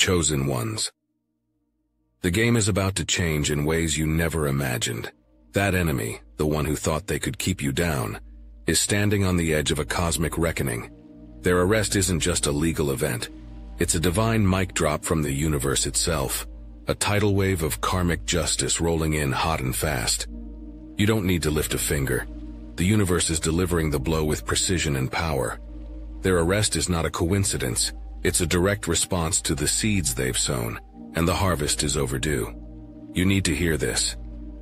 chosen ones. The game is about to change in ways you never imagined. That enemy, the one who thought they could keep you down, is standing on the edge of a cosmic reckoning. Their arrest isn't just a legal event. It's a divine mic drop from the universe itself, a tidal wave of karmic justice rolling in hot and fast. You don't need to lift a finger. The universe is delivering the blow with precision and power. Their arrest is not a coincidence. It's a direct response to the seeds they've sown, and the harvest is overdue. You need to hear this.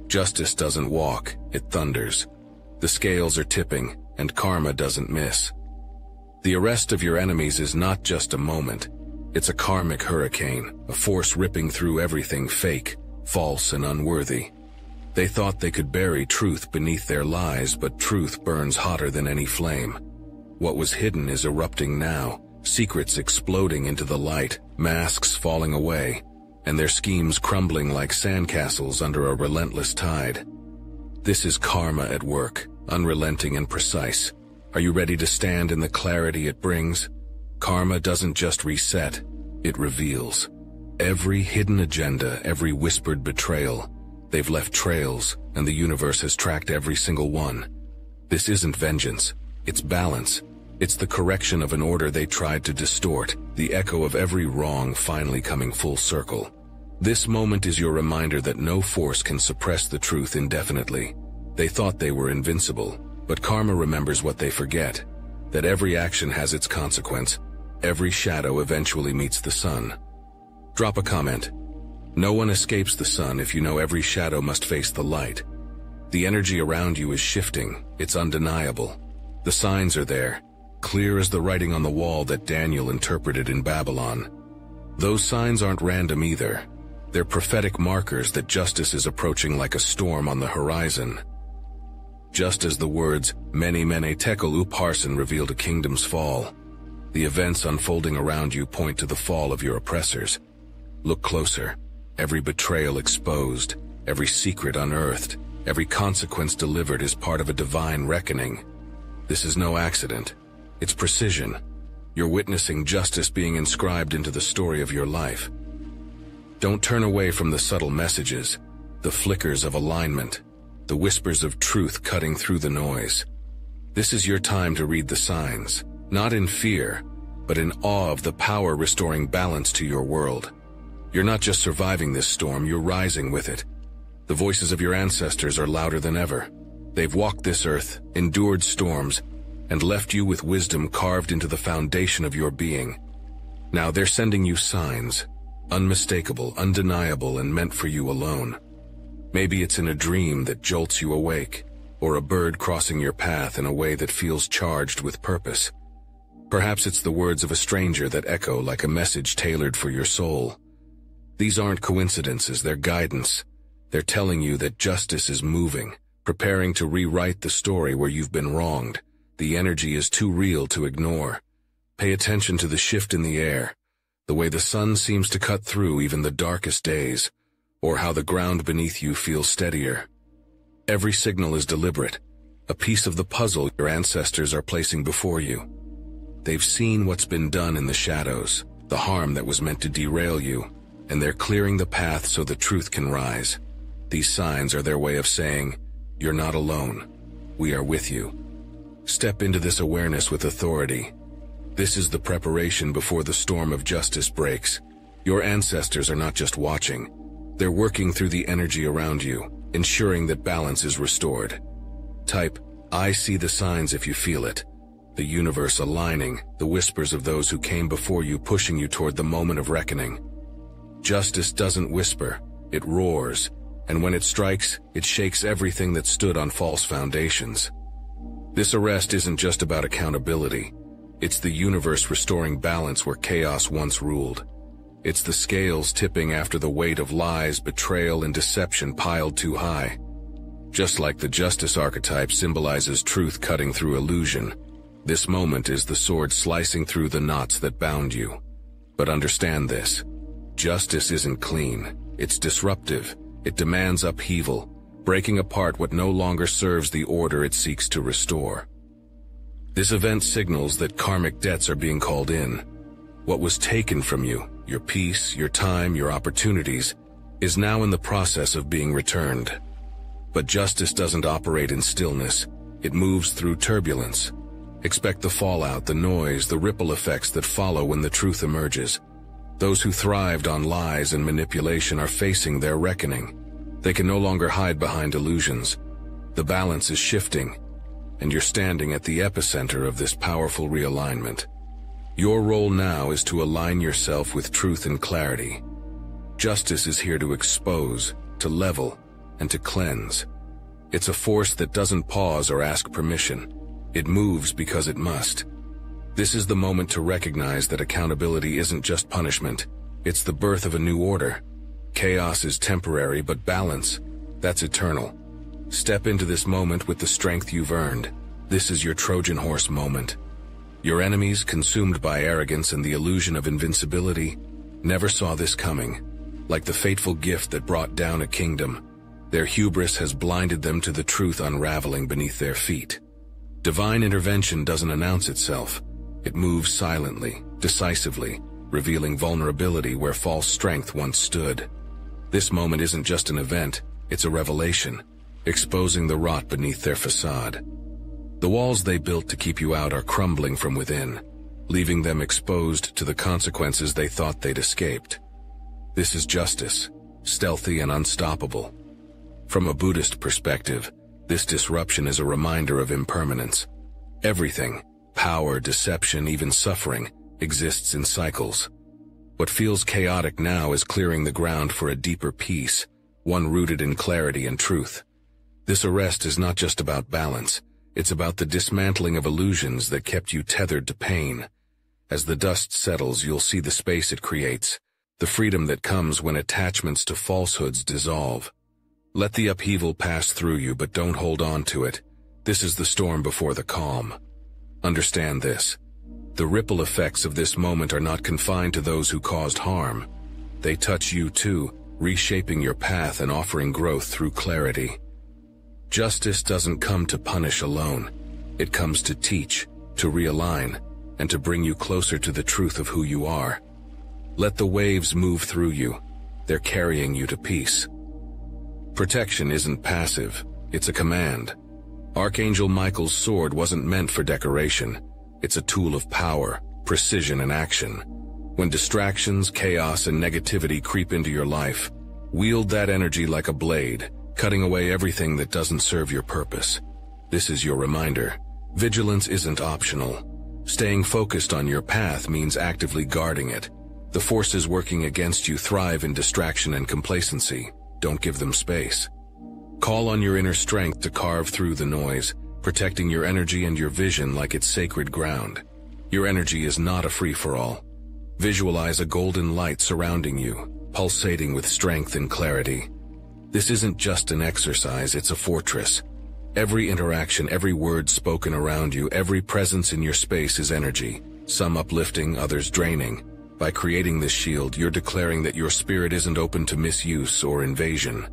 Justice doesn't walk, it thunders. The scales are tipping, and karma doesn't miss. The arrest of your enemies is not just a moment. It's a karmic hurricane, a force ripping through everything fake, false, and unworthy. They thought they could bury truth beneath their lies, but truth burns hotter than any flame. What was hidden is erupting now, secrets exploding into the light, masks falling away, and their schemes crumbling like sandcastles under a relentless tide. This is karma at work, unrelenting and precise. Are you ready to stand in the clarity it brings? Karma doesn't just reset, it reveals. Every hidden agenda, every whispered betrayal, they've left trails, and the universe has tracked every single one. This isn't vengeance, it's balance. It's the correction of an order they tried to distort, the echo of every wrong finally coming full circle. This moment is your reminder that no force can suppress the truth indefinitely. They thought they were invincible, but karma remembers what they forget, that every action has its consequence. Every shadow eventually meets the sun. Drop a comment. No one escapes the sun if you know every shadow must face the light. The energy around you is shifting, it's undeniable. The signs are there, clear as the writing on the wall that Daniel interpreted in Babylon. Those signs aren't random either. They're prophetic markers that justice is approaching like a storm on the horizon. Just as the words, Mene Mene Tekel Upharsin revealed a kingdom's fall, the events unfolding around you point to the fall of your oppressors. Look closer. Every betrayal exposed, every secret unearthed, every consequence delivered is part of a divine reckoning. This is no accident. It's precision. You're witnessing justice being inscribed into the story of your life. Don't turn away from the subtle messages, the flickers of alignment, the whispers of truth cutting through the noise. This is your time to read the signs, not in fear, but in awe of the power restoring balance to your world. You're not just surviving this storm, you're rising with it. The voices of your ancestors are louder than ever. They've walked this earth, endured storms, and left you with wisdom carved into the foundation of your being. Now they're sending you signs, unmistakable, undeniable, and meant for you alone. Maybe it's in a dream that jolts you awake, or a bird crossing your path in a way that feels charged with purpose. Perhaps it's the words of a stranger that echo like a message tailored for your soul. These aren't coincidences, they're guidance. They're telling you that justice is moving, preparing to rewrite the story where you've been wronged. The energy is too real to ignore. Pay attention to the shift in the air, the way the sun seems to cut through even the darkest days, or how the ground beneath you feels steadier. Every signal is deliberate, a piece of the puzzle your ancestors are placing before you. They've seen what's been done in the shadows, the harm that was meant to derail you, and they're clearing the path so the truth can rise. These signs are their way of saying, you're not alone. We are with you. Step into this awareness with authority. This is the preparation before the storm of justice breaks. Your ancestors are not just watching. They're working through the energy around you, ensuring that balance is restored. Type, I see the signs if you feel it. The universe aligning, the whispers of those who came before you pushing you toward the moment of reckoning. Justice doesn't whisper, it roars, and when it strikes, it shakes everything that stood on false foundations. This arrest isn't just about accountability. It's the universe restoring balance where chaos once ruled. It's the scales tipping after the weight of lies, betrayal, and deception piled too high. Just like the justice archetype symbolizes truth cutting through illusion, this moment is the sword slicing through the knots that bound you. But understand this. Justice isn't clean. It's disruptive. It demands upheaval, breaking apart what no longer serves the order it seeks to restore. This event signals that karmic debts are being called in. What was taken from you, your peace, your time, your opportunities, is now in the process of being returned. But justice doesn't operate in stillness. It moves through turbulence. Expect the fallout, the noise, the ripple effects that follow when the truth emerges. Those who thrived on lies and manipulation are facing their reckoning. They can no longer hide behind illusions. The balance is shifting, and you're standing at the epicenter of this powerful realignment. Your role now is to align yourself with truth and clarity. Justice is here to expose, to level, and to cleanse. It's a force that doesn't pause or ask permission. It moves because it must. This is the moment to recognize that accountability isn't just punishment. It's the birth of a new order. Chaos is temporary, but balance, that's eternal. Step into this moment with the strength you've earned. This is your Trojan horse moment. Your enemies, consumed by arrogance and the illusion of invincibility, never saw this coming. Like the fateful gift that brought down a kingdom, their hubris has blinded them to the truth unraveling beneath their feet. Divine intervention doesn't announce itself. It moves silently, decisively, revealing vulnerability where false strength once stood. This moment isn't just an event, it's a revelation, exposing the rot beneath their facade. The walls they built to keep you out are crumbling from within, leaving them exposed to the consequences they thought they'd escaped. This is justice, stealthy and unstoppable. From a Buddhist perspective, this disruption is a reminder of impermanence. Everything, power, deception, even suffering, exists in cycles. What feels chaotic now is clearing the ground for a deeper peace, one rooted in clarity and truth. This arrest is not just about balance, it's about the dismantling of illusions that kept you tethered to pain. As the dust settles, you'll see the space it creates, the freedom that comes when attachments to falsehoods dissolve. Let the upheaval pass through you, but don't hold on to it. This is the storm before the calm. Understand this. The ripple effects of this moment are not confined to those who caused harm. They touch you too, reshaping your path and offering growth through clarity. Justice doesn't come to punish alone. It comes to teach, to realign, and to bring you closer to the truth of who you are. Let the waves move through you. They're carrying you to peace. Protection isn't passive, it's a command. Archangel Michael's sword wasn't meant for decoration. It's a tool of power, precision, and action. When distractions, chaos, and negativity creep into your life, wield that energy like a blade, cutting away everything that doesn't serve your purpose. This is your reminder. Vigilance isn't optional. Staying focused on your path means actively guarding it. The forces working against you thrive in distraction and complacency. Don't give them space. Call on your inner strength to carve through the noise, protecting your energy and your vision like it's sacred ground. Your energy is not a free-for-all. Visualize a golden light surrounding you, pulsating with strength and clarity. This isn't just an exercise, it's a fortress. Every interaction, every word spoken around you, every presence in your space is energy, some uplifting, others draining. By creating this shield, you're declaring that your spirit isn't open to misuse or invasion.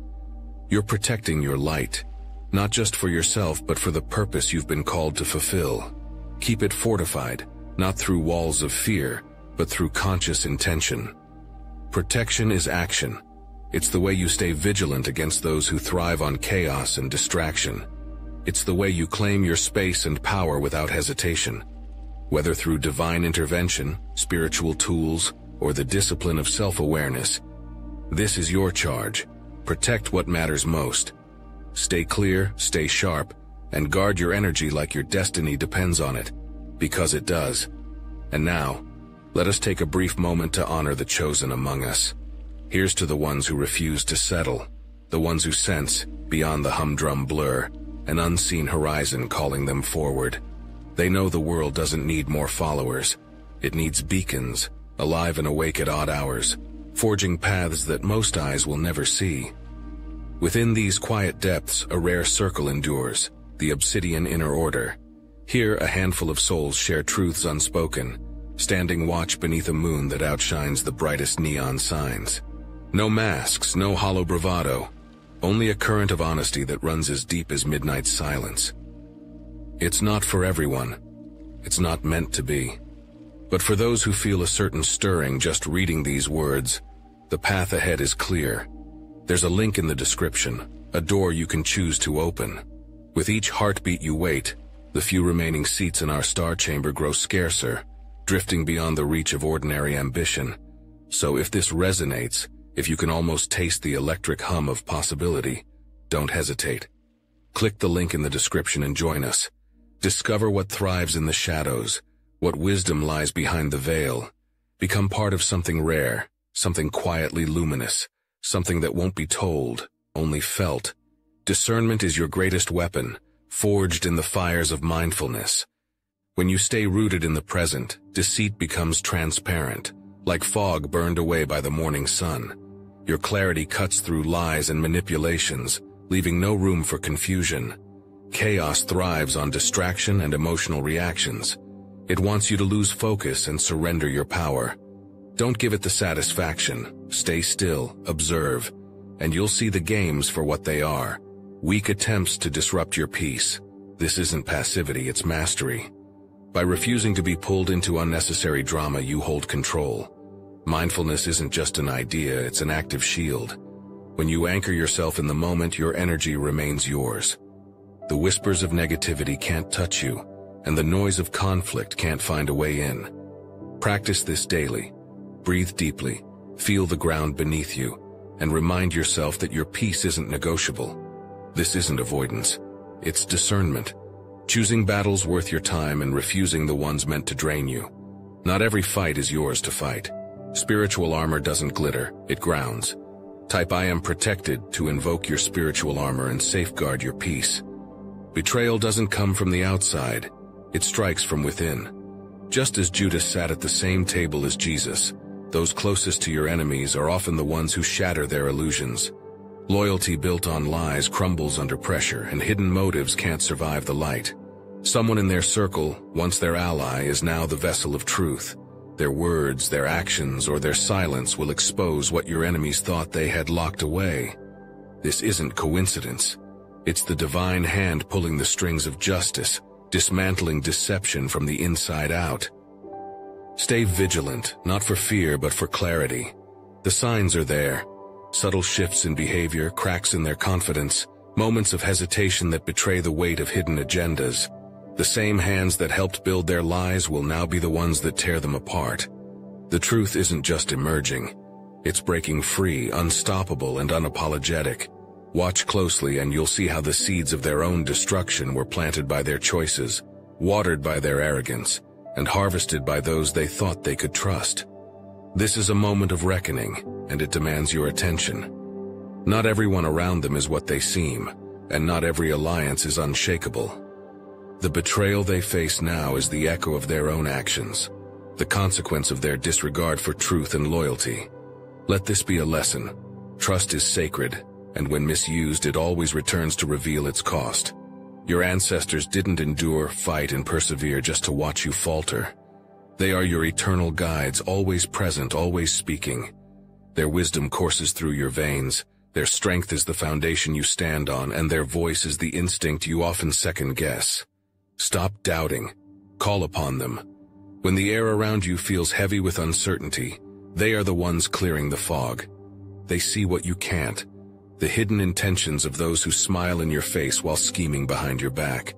You're protecting your light, not just for yourself, but for the purpose you've been called to fulfill. Keep it fortified, not through walls of fear, but through conscious intention. Protection is action. It's the way you stay vigilant against those who thrive on chaos and distraction. It's the way you claim your space and power without hesitation. Whether through divine intervention, spiritual tools, or the discipline of self-awareness, this is your charge. Protect what matters most. Stay clear, stay sharp, and guard your energy like your destiny depends on it, because it does. And now, let us take a brief moment to honor the chosen among us. Here's to the ones who refuse to settle, the ones who sense, beyond the humdrum blur, an unseen horizon calling them forward. They know the world doesn't need more followers. It needs beacons, alive and awake at odd hours, forging paths that most eyes will never see. Within these quiet depths, a rare circle endures, the obsidian inner order. Here, a handful of souls share truths unspoken, standing watch beneath a moon that outshines the brightest neon signs. No masks, no hollow bravado, only a current of honesty that runs as deep as midnight silence. It's not for everyone. It's not meant to be. But for those who feel a certain stirring just reading these words, the path ahead is clear. There's a link in the description, a door you can choose to open. With each heartbeat you wait, the few remaining seats in our star chamber grow scarcer, drifting beyond the reach of ordinary ambition. So if this resonates, if you can almost taste the electric hum of possibility, don't hesitate. Click the link in the description and join us. Discover what thrives in the shadows, what wisdom lies behind the veil. Become part of something rare, something quietly luminous, something that won't be told, only felt. Discernment is your greatest weapon, forged in the fires of mindfulness. When you stay rooted in the present, deceit becomes transparent, like fog burned away by the morning sun. Your clarity cuts through lies and manipulations, leaving no room for confusion. Chaos thrives on distraction and emotional reactions. It wants you to lose focus and surrender your power. Don't give it the satisfaction. Stay still, observe, and you'll see the games for what they are. Weak attempts to disrupt your peace. This isn't passivity, it's mastery. By refusing to be pulled into unnecessary drama, you hold control. Mindfulness isn't just an idea, it's an active shield. When you anchor yourself in the moment, your energy remains yours. The whispers of negativity can't touch you, and the noise of conflict can't find a way in. Practice this daily. Breathe deeply, feel the ground beneath you, and remind yourself that your peace isn't negotiable. This isn't avoidance, it's discernment. Choosing battles worth your time and refusing the ones meant to drain you. Not every fight is yours to fight. Spiritual armor doesn't glitter, it grounds. Type "I am protected" to invoke your spiritual armor and safeguard your peace. Betrayal doesn't come from the outside, it strikes from within. Just as Judas sat at the same table as Jesus, those closest to your enemies are often the ones who shatter their illusions. Loyalty built on lies crumbles under pressure, and hidden motives can't survive the light. Someone in their circle, once their ally, is now the vessel of truth. Their words, their actions, or their silence will expose what your enemies thought they had locked away. This isn't coincidence. It's the divine hand pulling the strings of justice, dismantling deception from the inside out. Stay vigilant, not for fear but for clarity. The signs are there. Subtle shifts in behavior, cracks in their confidence, moments of hesitation that betray the weight of hidden agendas. The same hands that helped build their lies will now be the ones that tear them apart. The truth isn't just emerging. It's breaking free, unstoppable and unapologetic. Watch closely and you'll see how the seeds of their own destruction were planted by their choices, watered by their arrogance, and harvested by those they thought they could trust. This is a moment of reckoning, and it demands your attention. Not everyone around them is what they seem, and not every alliance is unshakable. The betrayal they face now is the echo of their own actions, the consequence of their disregard for truth and loyalty. Let this be a lesson. Trust is sacred, and when misused, it always returns to reveal its cost. Your ancestors didn't endure, fight, and persevere just to watch you falter. They are your eternal guides, always present, always speaking. Their wisdom courses through your veins, their strength is the foundation you stand on, and their voice is the instinct you often second-guess. Stop doubting. Call upon them. When the air around you feels heavy with uncertainty, they are the ones clearing the fog. They see what you can't, the hidden intentions of those who smile in your face while scheming behind your back.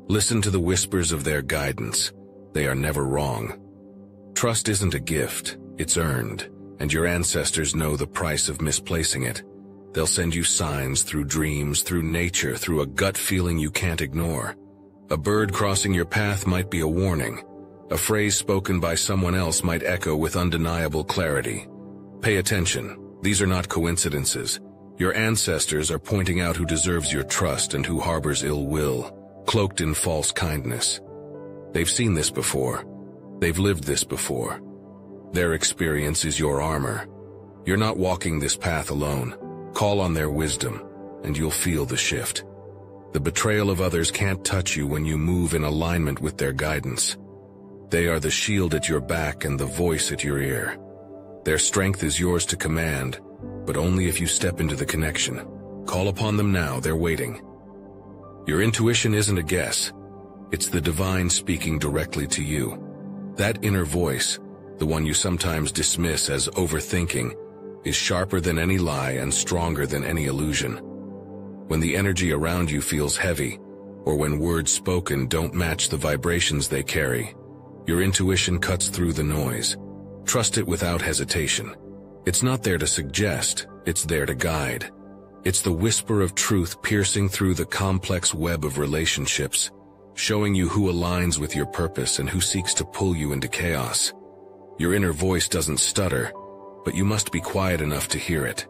Listen to the whispers of their guidance. They are never wrong. Trust isn't a gift, it's earned, and your ancestors know the price of misplacing it. They'll send you signs through dreams, through nature, through a gut feeling you can't ignore. A bird crossing your path might be a warning. A phrase spoken by someone else might echo with undeniable clarity. Pay attention. These are not coincidences. Your ancestors are pointing out who deserves your trust and who harbors ill will, cloaked in false kindness. They've seen this before. They've lived this before. Their experience is your armor. You're not walking this path alone. Call on their wisdom, and you'll feel the shift. The betrayal of others can't touch you when you move in alignment with their guidance. They are the shield at your back and the voice at your ear. Their strength is yours to command, but only if you step into the connection. Call upon them now, they're waiting. Your intuition isn't a guess. It's the divine speaking directly to you. That inner voice, the one you sometimes dismiss as overthinking, is sharper than any lie and stronger than any illusion. When the energy around you feels heavy, or when words spoken don't match the vibrations they carry, your intuition cuts through the noise. Trust it without hesitation. It's not there to suggest, it's there to guide. It's the whisper of truth piercing through the complex web of relationships, showing you who aligns with your purpose and who seeks to pull you into chaos. Your inner voice doesn't stutter, but you must be quiet enough to hear it.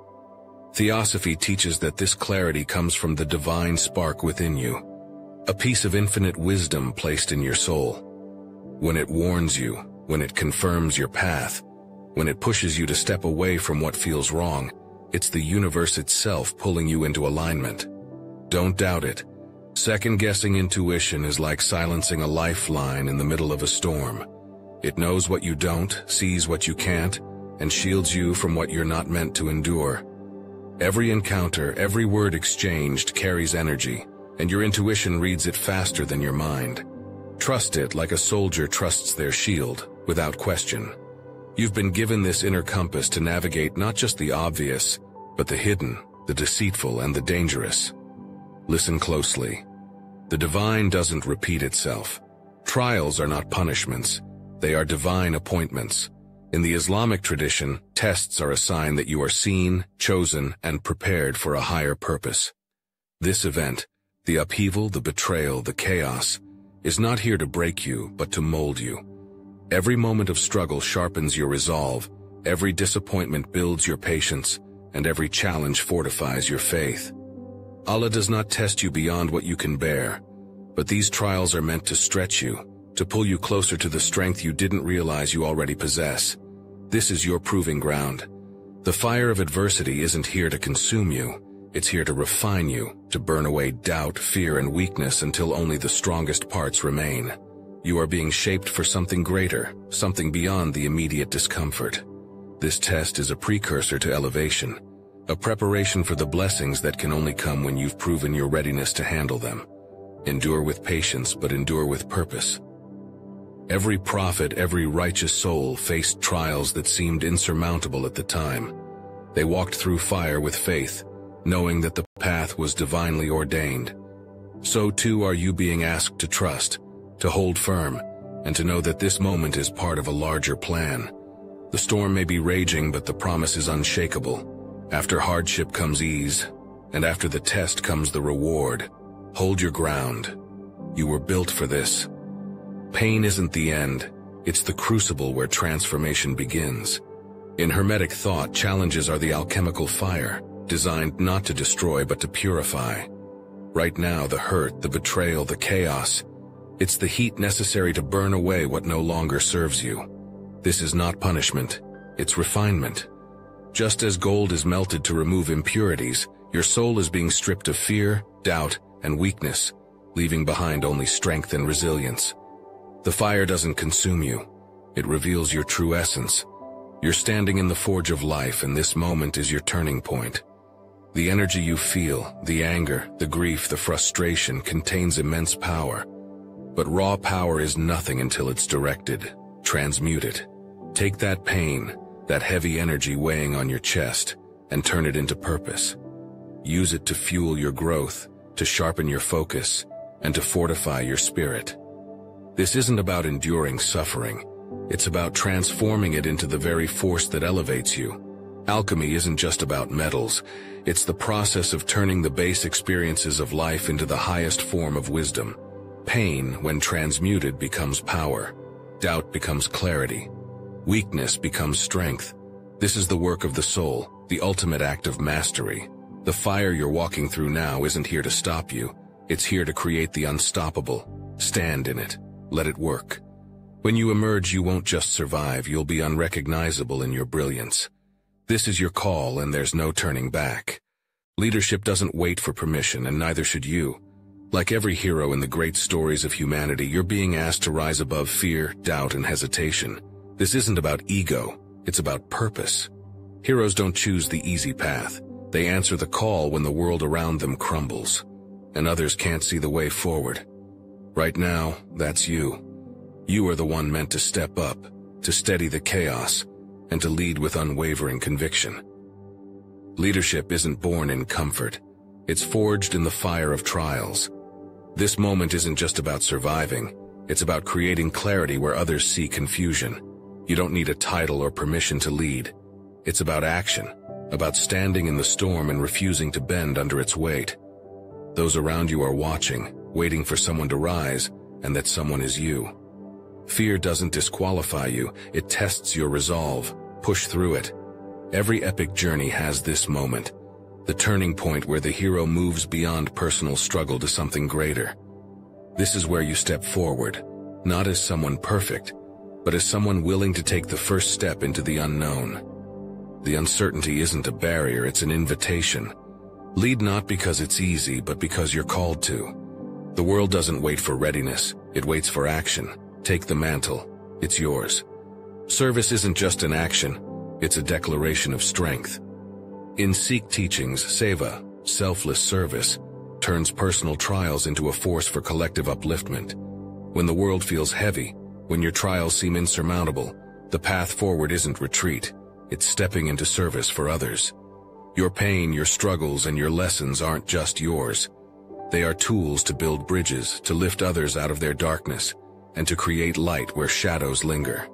Theosophy teaches that this clarity comes from the divine spark within you, a piece of infinite wisdom placed in your soul. When it warns you, when it confirms your path, when it pushes you to step away from what feels wrong, it's the universe itself pulling you into alignment. Don't doubt it. Second-guessing intuition is like silencing a lifeline in the middle of a storm. It knows what you don't, sees what you can't, and shields you from what you're not meant to endure. Every encounter, every word exchanged carries energy, and your intuition reads it faster than your mind. Trust it like a soldier trusts their shield, without question. You've been given this inner compass to navigate not just the obvious, but the hidden, the deceitful, and the dangerous. Listen closely. The divine doesn't repeat itself. Trials are not punishments. They are divine appointments. In the Islamic tradition, tests are a sign that you are seen, chosen, and prepared for a higher purpose. This event, the upheaval, the betrayal, the chaos, is not here to break you, but to mold you. Every moment of struggle sharpens your resolve, every disappointment builds your patience, and every challenge fortifies your faith. Allah does not test you beyond what you can bear, but these trials are meant to stretch you, to pull you closer to the strength you didn't realize you already possess. This is your proving ground. The fire of adversity isn't here to consume you, it's here to refine you, to burn away doubt, fear, and weakness until only the strongest parts remain. You are being shaped for something greater, something beyond the immediate discomfort. This test is a precursor to elevation, a preparation for the blessings that can only come when you've proven your readiness to handle them. Endure with patience, but endure with purpose. Every prophet, every righteous soul faced trials that seemed insurmountable at the time. They walked through fire with faith, knowing that the path was divinely ordained. So too are you being asked to trust, to hold firm, and to know that this moment is part of a larger plan. The storm may be raging, but the promise is unshakable. After hardship comes ease, and after the test comes the reward. Hold your ground. You were built for this. Pain isn't the end, it's the crucible where transformation begins. In Hermetic thought, challenges are the alchemical fire, designed not to destroy but to purify. Right now, the hurt, the betrayal, the chaos, it's the heat necessary to burn away what no longer serves you. This is not punishment, it's refinement. Just as gold is melted to remove impurities, your soul is being stripped of fear, doubt, and weakness, leaving behind only strength and resilience. The fire doesn't consume you, it reveals your true essence. You're standing in the forge of life, and this moment is your turning point. The energy you feel, the anger, the grief, the frustration, contains immense power. But raw power is nothing until it's directed. Transmute it. Take that pain, that heavy energy weighing on your chest, and turn it into purpose. Use it to fuel your growth, to sharpen your focus, and to fortify your spirit. This isn't about enduring suffering. It's about transforming it into the very force that elevates you. Alchemy isn't just about metals. It's the process of turning the base experiences of life into the highest form of wisdom. Pain, when transmuted, becomes power. Doubt becomes clarity. Weakness becomes strength. This is the work of the soul, the ultimate act of mastery. The fire you're walking through now isn't here to stop you. It's here to create the unstoppable. Stand in it. Let it work. When you emerge, you won't just survive, you'll be unrecognizable in your brilliance. This is your call, and there's no turning back. Leadership doesn't wait for permission, and neither should you. Like every hero in the great stories of humanity, you're being asked to rise above fear, doubt, and hesitation. This isn't about ego, it's about purpose. Heroes don't choose the easy path. They answer the call when the world around them crumbles, and others can't see the way forward. Right now, that's you. You are the one meant to step up, to steady the chaos, and to lead with unwavering conviction. Leadership isn't born in comfort. It's forged in the fire of trials. This moment isn't just about surviving. It's about creating clarity where others see confusion. You don't need a title or permission to lead. It's about action, about standing in the storm and refusing to bend under its weight. Those around you are watching, waiting for someone to rise, and that someone is you. Fear doesn't disqualify you, it tests your resolve. Push through it. Every epic journey has this moment, the turning point where the hero moves beyond personal struggle to something greater. This is where you step forward, not as someone perfect, but as someone willing to take the first step into the unknown. The uncertainty isn't a barrier, it's an invitation. Lead not because it's easy, but because you're called to. The world doesn't wait for readiness, it waits for action. Take the mantle, it's yours. Service isn't just an action, it's a declaration of strength. In Sikh teachings, seva, selfless service, turns personal trials into a force for collective upliftment. When the world feels heavy, when your trials seem insurmountable, the path forward isn't retreat, it's stepping into service for others. Your pain, your struggles, and your lessons aren't just yours. They are tools to build bridges, to lift others out of their darkness, and to create light where shadows linger.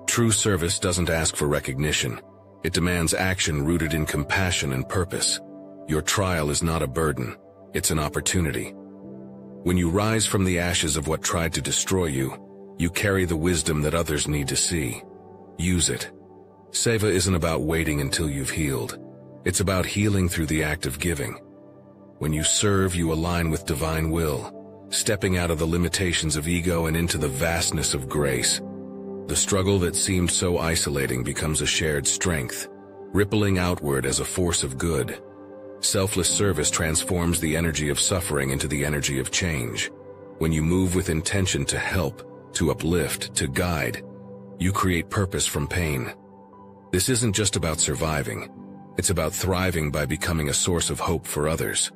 True service doesn't ask for recognition. It demands action rooted in compassion and purpose. Your trial is not a burden, it's an opportunity. When you rise from the ashes of what tried to destroy you, you carry the wisdom that others need to see. Use it. Seva isn't about waiting until you've healed. It's about healing through the act of giving. When you serve, you align with divine will, stepping out of the limitations of ego and into the vastness of grace. The struggle that seemed so isolating becomes a shared strength, rippling outward as a force of good. Selfless service transforms the energy of suffering into the energy of change. When you move with intention to help, to uplift, to guide, you create purpose from pain. This isn't just about surviving. It's about thriving by becoming a source of hope for others.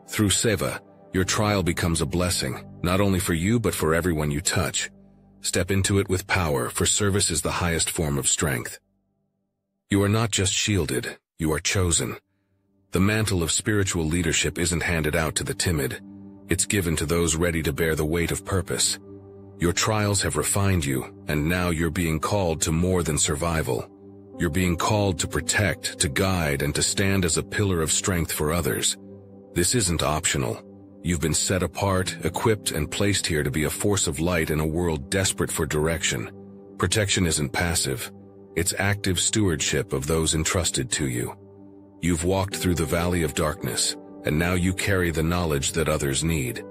Through seva, your trial becomes a blessing, not only for you but for everyone you touch. Step into it with power, for service is the highest form of strength. You are not just shielded, you are chosen. The mantle of spiritual leadership isn't handed out to the timid. It's given to those ready to bear the weight of purpose. Your trials have refined you, and now you're being called to more than survival. You're being called to protect, to guide, and to stand as a pillar of strength for others. This isn't optional. You've been set apart, equipped, and placed here to be a force of light in a world desperate for direction. Protection isn't passive. It's active stewardship of those entrusted to you. You've walked through the valley of darkness, and now you carry the knowledge that others need.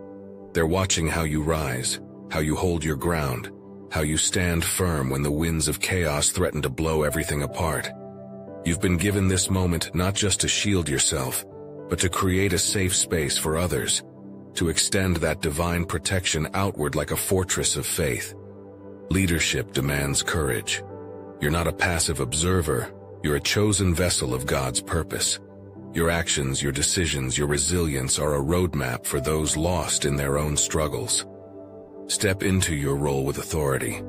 They're watching how you rise, how you hold your ground, how you stand firm when the winds of chaos threaten to blow everything apart. You've been given this moment not just to shield yourself, but to create a safe space for others, to extend that divine protection outward like a fortress of faith. Leadership demands courage. You're not a passive observer, you're a chosen vessel of God's purpose. Your actions, your decisions, your resilience are a roadmap for those lost in their own struggles. Step into your role with authority.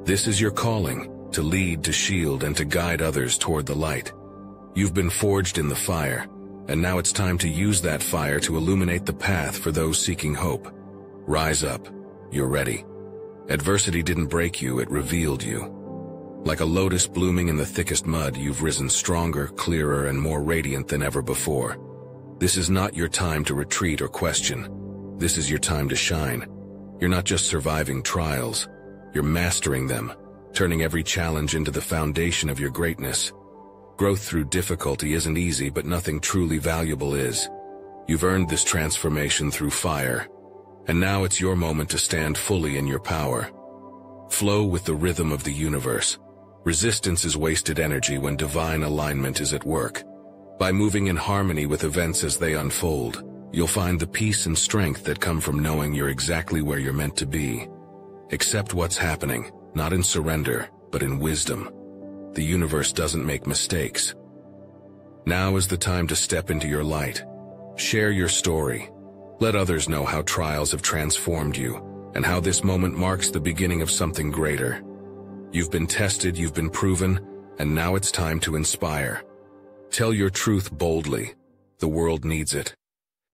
This is your calling, to lead, to shield, and to guide others toward the light. You've been forged in the fire, and now it's time to use that fire to illuminate the path for those seeking hope. Rise up. You're ready. Adversity didn't break you, it revealed you. Like a lotus blooming in the thickest mud, you've risen stronger, clearer, and more radiant than ever before. This is not your time to retreat or question. This is your time to shine. You're not just surviving trials. You're mastering them, turning every challenge into the foundation of your greatness. Growth through difficulty isn't easy, but nothing truly valuable is. You've earned this transformation through fire, and now it's your moment to stand fully in your power. Flow with the rhythm of the universe. Resistance is wasted energy when divine alignment is at work. By moving in harmony with events as they unfold, you'll find the peace and strength that come from knowing you're exactly where you're meant to be. Accept what's happening, not in surrender, but in wisdom. The universe doesn't make mistakes. Now is the time to step into your light. Share your story. Let others know how trials have transformed you, and how this moment marks the beginning of something greater. You've been tested, you've been proven, and now it's time to inspire. Tell your truth boldly. The world needs it.